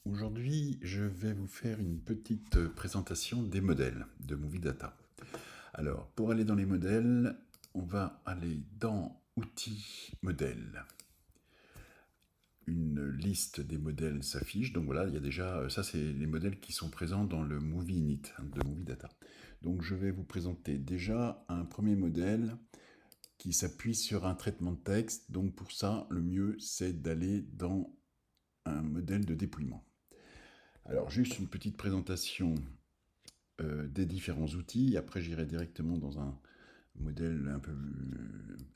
Aujourd'hui, je vais vous faire une petite présentation des modèles de Movie Data. Alors, pour aller dans les modèles, on va aller dans Outils modèles. Une liste des modèles s'affiche. Donc voilà, il y a déjà, ça c'est les modèles qui sont présents dans le Movie Init de Movie Data. Donc je vais vous présenter déjà un premier modèle qui s'appuie sur un traitement de texte. Donc pour ça, le mieux c'est d'aller dans un modèle de dépouillement. Alors juste une petite présentation des différents outils. Après, j'irai directement dans un modèle un peu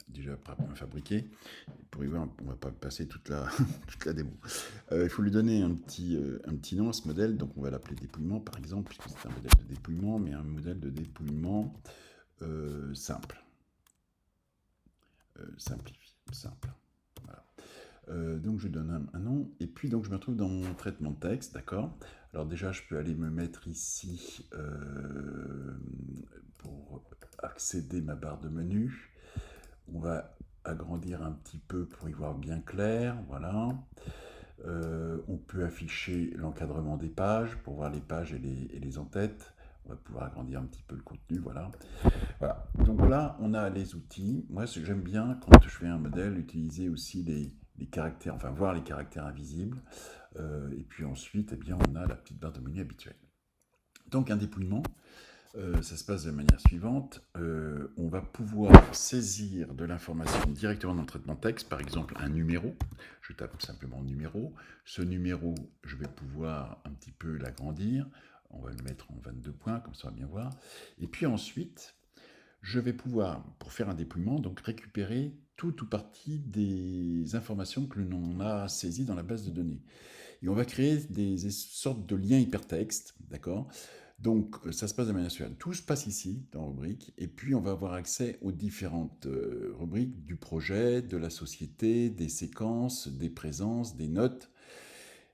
déjà fabriqué. Pour y voir, on ne va pas passer toute la, toute la démo. Il faut lui donner un petit nom à ce modèle. Donc, on va l'appeler dépouillement, par exemple, puisque c'est un modèle de dépouillement, mais un modèle de dépouillement simple. Simplifié, simple. Voilà. Donc je donne un nom, et puis donc je me retrouve dans mon traitement de texte, d'accord. Alors déjà je peux aller me mettre ici pour accéder à ma barre de menu. On va agrandir un petit peu pour y voir bien clair, voilà. On peut afficher l'encadrement des pages pour voir les pages et les en-têtes. On va pouvoir agrandir un petit peu le contenu, voilà. Voilà. Donc là, on a les outils. Moi, j'aime bien, quand je fais un modèle, utiliser aussi les caractères, enfin voir les caractères invisibles. Et puis ensuite, eh bien, on a la petite barre de menu habituelle. Donc un dépouillement, ça se passe de la manière suivante. On va pouvoir saisir de l'information directement dans le traitement de texte, par exemple un numéro. Je tape simplement numéro. Ce numéro, je vais pouvoir un petit peu l'agrandir. On va le mettre en 22 points, comme ça on va bien voir. Et puis ensuite, je vais pouvoir, pour faire un dépouillement, donc récupérer tout ou partie des informations que l'on a saisies dans la base de données. Et on va créer des sortes de liens hypertextes, d'accord. Donc ça se passe de manière suivante. Tout se passe ici, dans rubrique, et puis on va avoir accès aux différentes rubriques du projet, de la société, des séquences, des présences, des notes.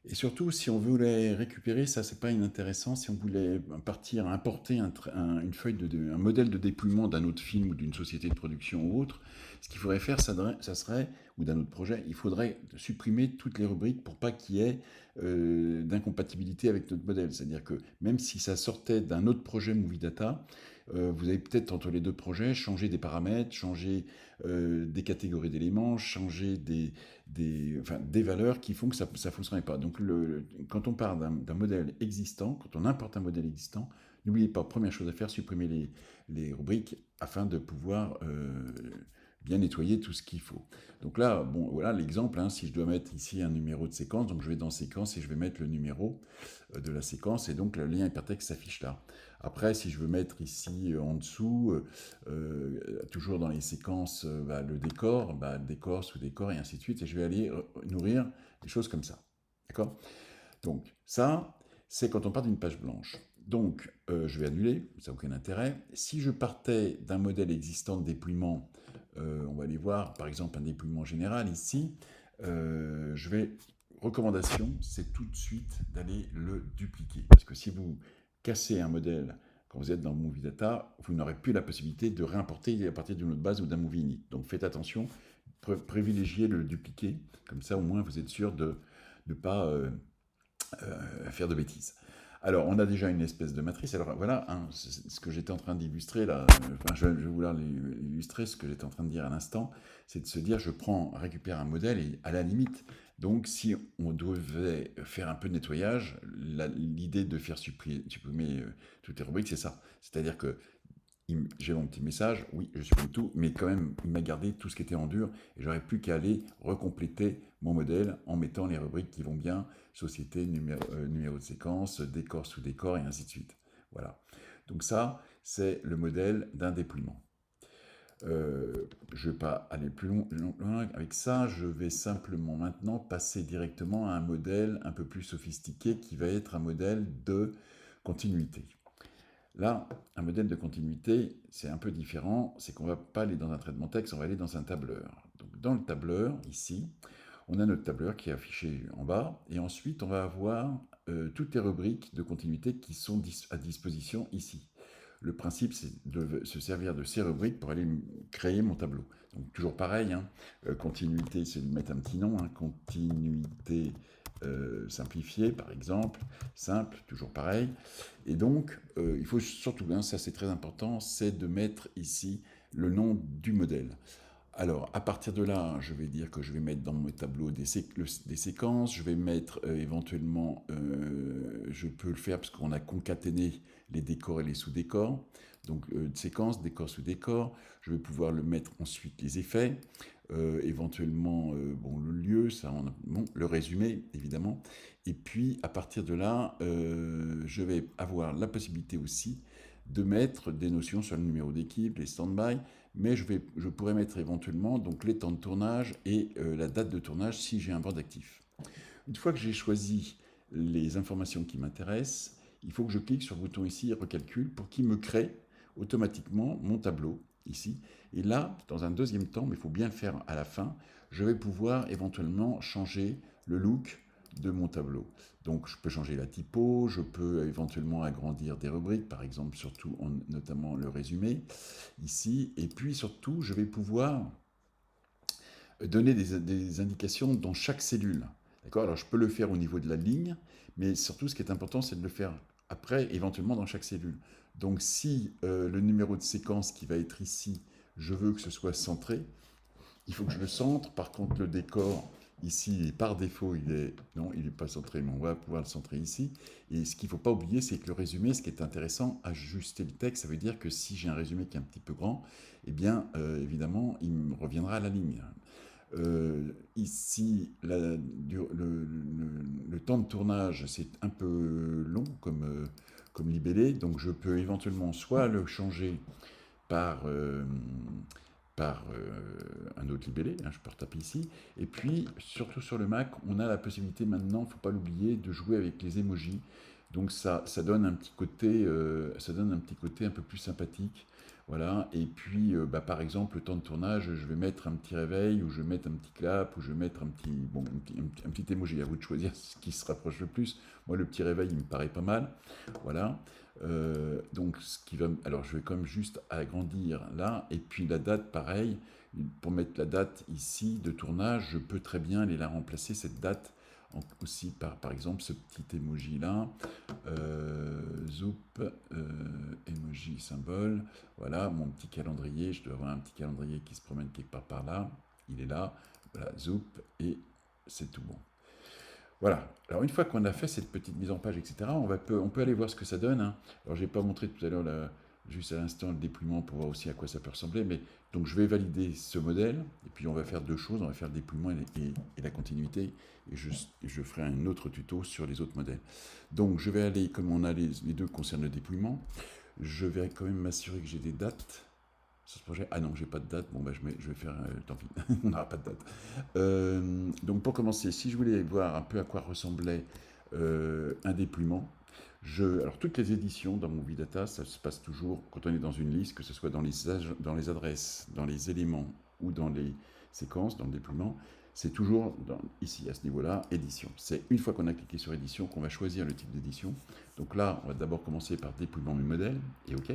Et surtout, si on voulait récupérer, ça c'est pas inintéressant, si on voulait partir, importer une feuille un modèle de dépouillement d'un autre film ou d'une société de production ou autre, ce qu'il faudrait faire, ça serait, ou d'un autre projet, il faudrait supprimer toutes les rubriques pour pas qu'il y ait d'incompatibilité avec notre modèle. C'est-à-dire que même si ça sortait d'un autre projet Movie Data, vous avez peut-être entre les deux projets changé des paramètres, changé des catégories d'éléments, changé des valeurs qui font que ça ne fonctionnerait pas. Donc quand on part d'un modèle existant, quand on importe un modèle existant, n'oubliez pas, première chose à faire, supprimer les rubriques afin de pouvoir bien nettoyer tout ce qu'il faut. Donc là, bon, voilà l'exemple, hein, si je dois mettre ici un numéro de séquence, donc je vais dans séquence et je vais mettre le numéro de la séquence, et donc le lien hypertexte s'affiche là. Après, si je veux mettre ici en dessous, toujours dans les séquences, le décor, sous-décor, et ainsi de suite, et je vais aller nourrir des choses comme ça. D'accord. Donc ça, c'est quand on part d'une page blanche. Donc, je vais annuler, ça n'a aucun intérêt. Si je partais d'un modèle existant de dépouillement, on va aller voir, par exemple, un dépouillement général ici, recommandation, c'est tout de suite d'aller le dupliquer. Parce que si vous cassez un modèle quand vous êtes dans Movie Data, vous n'aurez plus la possibilité de réimporter à partir d'une autre base ou d'un Movie Init. Donc faites attention, privilégiez le dupliquer, comme ça au moins vous êtes sûr de ne pas faire de bêtises. Alors, on a déjà une espèce de matrice. Alors voilà, hein, ce que j'étais en train d'illustrer là. Enfin, je vais vouloir illustrer ce que j'étais en train de dire à l'instant, c'est de se dire, récupère un modèle et à la limite. Donc, si on devait faire un peu de nettoyage, l'idée de faire supprimer toutes les rubriques, c'est ça. C'est-à-dire que j'ai mon petit message, oui, je supprime tout, mais quand même, il m'a gardé tout ce qui était en dur, et j'aurais plus qu'à aller recompléter mon modèle en mettant les rubriques qui vont bien, société, numéro de séquence, décor sous décor, et ainsi de suite. Voilà. Donc ça, c'est le modèle d'un dépouillement. Je ne vais pas aller plus loin avec ça, je vais simplement maintenant passer directement à un modèle un peu plus sophistiqué qui va être un modèle de continuité. Là, un modèle de continuité, c'est un peu différent, c'est qu'on ne va pas aller dans un traitement texte, on va aller dans un tableur. Donc dans le tableur, ici, on a notre tableur qui est affiché en bas, et ensuite on va avoir toutes les rubriques de continuité qui sont à disposition ici. Le principe, c'est de se servir de ces rubriques pour aller créer mon tableau. Donc toujours pareil, hein, continuité, c'est de mettre un petit nom, hein, continuité simplifié, par exemple, simple, toujours pareil. Et donc, il faut surtout, hein, ça c'est très important, c'est de mettre ici le nom du modèle. Alors, à partir de là, je vais dire que je vais mettre dans mon tableau des séquences. Je vais mettre éventuellement, je peux le faire parce qu'on a concaténé les décors et les sous-décors. Donc, séquence, décor, sous-décor. Je vais pouvoir le mettre ensuite les effets, éventuellement bon, le lieu, ça, bon, le résumé, évidemment. Et puis, à partir de là, je vais avoir la possibilité aussi de mettre des notions sur le numéro d'équipe, les stand-by, mais je pourrais mettre éventuellement donc, les temps de tournage et la date de tournage si j'ai un board actif. Une fois que j'ai choisi les informations qui m'intéressent, il faut que je clique sur le bouton ici, recalcule, pour qu'il me crée automatiquement mon tableau ici. Et là, dans un deuxième temps, mais il faut bien le faire à la fin, je vais pouvoir éventuellement changer le look de mon tableau. Donc je peux changer la typo, je peux éventuellement agrandir des rubriques, par exemple, surtout notamment le résumé ici. Et puis surtout, je vais pouvoir donner des indications dans chaque cellule. D'accord? Alors je peux le faire au niveau de la ligne, mais surtout ce qui est important, c'est de le faire après, éventuellement dans chaque cellule. Donc si le numéro de séquence qui va être ici, je veux que ce soit centré, il faut que je le centre. Par contre, le décor, ici, par défaut, non, il n'est pas centré, mais on va pouvoir le centrer ici. Et ce qu'il ne faut pas oublier, c'est que le résumé, ce qui est intéressant, ajuster le texte, ça veut dire que si j'ai un résumé qui est un petit peu grand, eh bien, évidemment, il me reviendra à la ligne. Ici, le temps de tournage, c'est un peu long comme libellé, donc je peux éventuellement soit le changer par un autre libellé, hein, je peux retaper ici, et puis surtout sur le Mac, on a la possibilité maintenant, il ne faut pas l'oublier, de jouer avec les emojis, donc ça donne un petit côté, un peu plus sympathique. Voilà, et puis bah, par exemple, le temps de tournage, je vais mettre un petit réveil, ou je vais mettre un petit clap, ou je vais mettre un petit emoji. À vous de choisir ce qui se rapproche le plus. Moi, le petit réveil, il me paraît pas mal. Voilà. Donc, alors, je vais quand même juste agrandir là, et puis la date, pareil. Pour mettre la date ici de tournage, je peux très bien aller la remplacer, cette date, aussi par exemple ce petit emoji là, Zoop, emoji symbole, voilà mon petit calendrier, je dois avoir un petit calendrier qui se promène quelque part par là, il est là, voilà, Zoop, et c'est tout bon. Voilà, alors une fois qu'on a fait cette petite mise en page, etc., on peut aller voir ce que ça donne, hein. Alors je n'ai pas montré tout à l'heure, juste à l'instant, le déploiement pour voir aussi à quoi ça peut ressembler, mais donc je vais valider ce modèle, et puis on va faire deux choses, on va faire le déploiement et la continuité, et je ferai un autre tuto sur les autres modèles. Donc je vais aller, comme on a les deux concernent le déploiement, je vais quand même m'assurer que j'ai des dates sur ce projet. Ah non, j'ai pas de date, bon bah je vais faire, tant pis, on n'aura pas de date. Donc pour commencer, si je voulais voir un peu à quoi ressemblait un déploiement, alors toutes les éditions dans Movie Data, ça se passe toujours quand on est dans une liste, que ce soit dans les adresses, dans les éléments ou dans les séquences, dans le déploiement, c'est toujours ici, à ce niveau-là, édition. C'est une fois qu'on a cliqué sur édition qu'on va choisir le type d'édition. Donc là, on va d'abord commencer par déploiement mes modèles, et OK.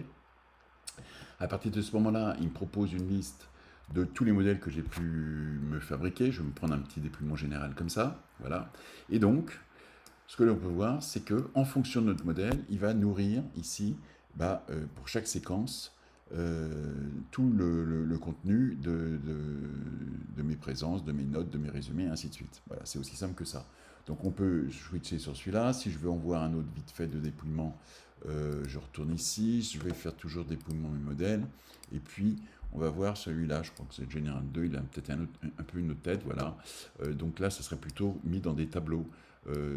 À partir de ce moment-là, il me propose une liste de tous les modèles que j'ai pu me fabriquer. Je vais me prendre un petit déploiement général comme ça, voilà. Et donc, ce que l'on peut voir, c'est que en fonction de notre modèle, il va nourrir ici, pour chaque séquence, tout le contenu de mes présences, de mes notes, de mes résumés, et ainsi de suite. Voilà, c'est aussi simple que ça. Donc on peut switcher sur celui-là. Si je veux en voir un autre vite fait de déploiement, je retourne ici. Je vais faire toujours déploiement mes modèles. Et puis, on va voir celui-là, je crois que c'est le General 2, il a peut-être un peu une autre tête, voilà. Donc là, ça serait plutôt mis dans des tableaux.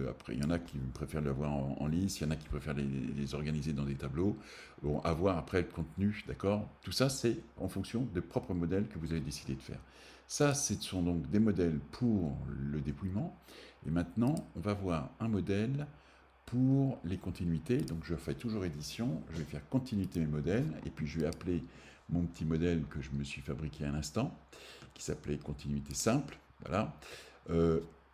Après, il y en a qui préfèrent l'avoir en liste, il y en a qui préfèrent les organiser dans des tableaux. Bon, à voir après le contenu, d'accord? Tout ça, c'est en fonction des propres modèles que vous avez décidé de faire. Ça, ce sont donc des modèles pour le déploiement. Et maintenant, on va voir un modèle pour les continuités. Donc, je fais toujours édition, je vais faire continuité mes modèles, et puis je vais appeler mon petit modèle que je me suis fabriqué à l'instant, qui s'appelait continuité simple. Voilà.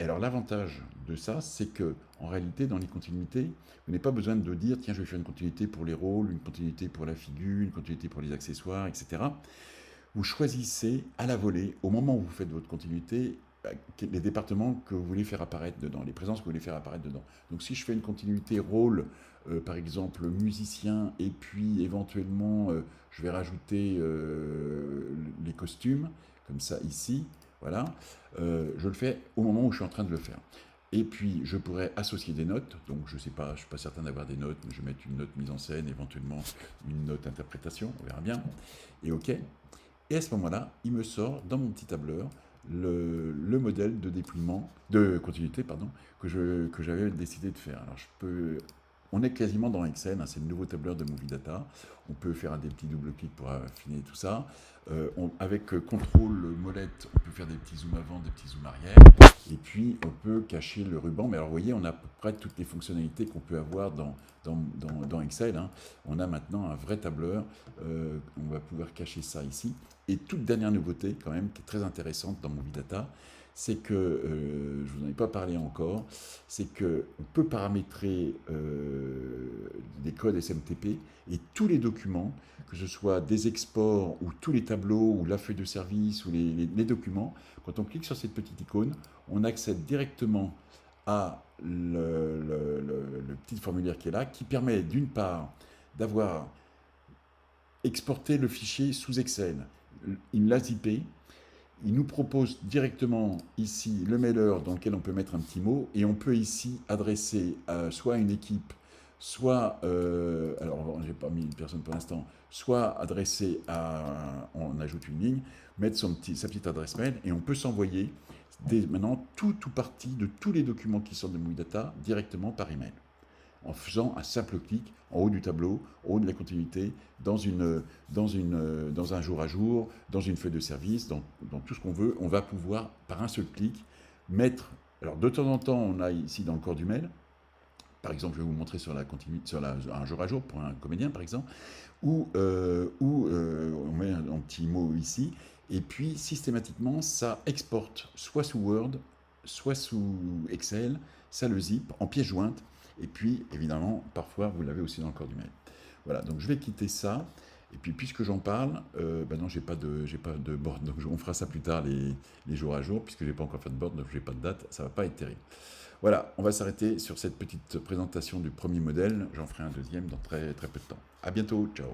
Alors l'avantage de ça, c'est que en réalité, dans les continuités, vous n'avez pas besoin de dire tiens, je vais faire une continuité pour les rôles, une continuité pour la figure, une continuité pour les accessoires, etc. Vous choisissez à la volée, au moment où vous faites votre continuité, les départements que vous voulez faire apparaître dedans, les présences que vous voulez faire apparaître dedans. Donc si je fais une continuité rôle, par exemple musicien, et puis éventuellement je vais rajouter les costumes, comme ça ici, voilà, je le fais au moment où je suis en train de le faire. Et puis, je pourrais associer des notes. Donc, je ne sais pas, je suis pas certain d'avoir des notes, mais je vais mettre une note mise en scène, éventuellement une note interprétation, on verra bien. Et OK. Et à ce moment-là, il me sort dans mon petit tableur le modèle de déploiement, de continuité, pardon, que j'avais décidé de faire. Alors, on est quasiment dans Excel, hein, c'est le nouveau tableur de Movie Data. On peut faire des petits double-clics pour affiner tout ça. Avec contrôle molette, on peut faire des petits zooms avant, des petits zooms arrière. Et puis, on peut cacher le ruban. Mais alors, vous voyez, on a à peu près toutes les fonctionnalités qu'on peut avoir dans Excel. Hein. On a maintenant un vrai tableur. On va pouvoir cacher ça ici. Et toute dernière nouveauté, quand même, qui est très intéressante dans Movie Data, c'est que, je ne vous en ai pas parlé encore, c'est qu'on peut paramétrer des codes SMTP et tous les documents, que ce soit des exports ou tous les tableaux ou la feuille de service ou les documents, quand on clique sur cette petite icône, on accède directement à le petit formulaire qui est là, qui permet d'une part d'avoir exporté le fichier sous Excel. Il l'a zippé, il nous propose directement ici le mailer dans lequel on peut mettre un petit mot et on peut ici adresser soit à une équipe, soit, alors j'ai pas mis une personne pour l'instant, soit adresser on ajoute une ligne, mettre sa petite adresse mail et on peut s'envoyer maintenant tout parti de tous les documents qui sortent de Movie Data directement par email, en faisant un simple clic en haut du tableau, en haut de la continuité, dans un jour à jour, dans une feuille de service, dans tout ce qu'on veut. On va pouvoir, par un seul clic, mettre... Alors, de temps en temps, on a ici dans le corps du mail, par exemple, je vais vous montrer sur la continuité, un jour à jour pour un comédien, par exemple, où on met un petit mot ici, et puis systématiquement, ça exporte soit sous Word, soit sous Excel, ça le zip en pièce jointe, et puis évidemment, parfois, vous l'avez aussi dans le corps du mail. Voilà, donc je vais quitter ça. Et puis, puisque j'en parle, non, j'ai pas de board, donc on fera ça plus tard les jours à jour, puisque j'ai pas encore fait de board, donc j'ai pas de date, ça va pas être terrible. Voilà, on va s'arrêter sur cette petite présentation du premier modèle. J'en ferai un deuxième dans très très peu de temps. À bientôt, ciao.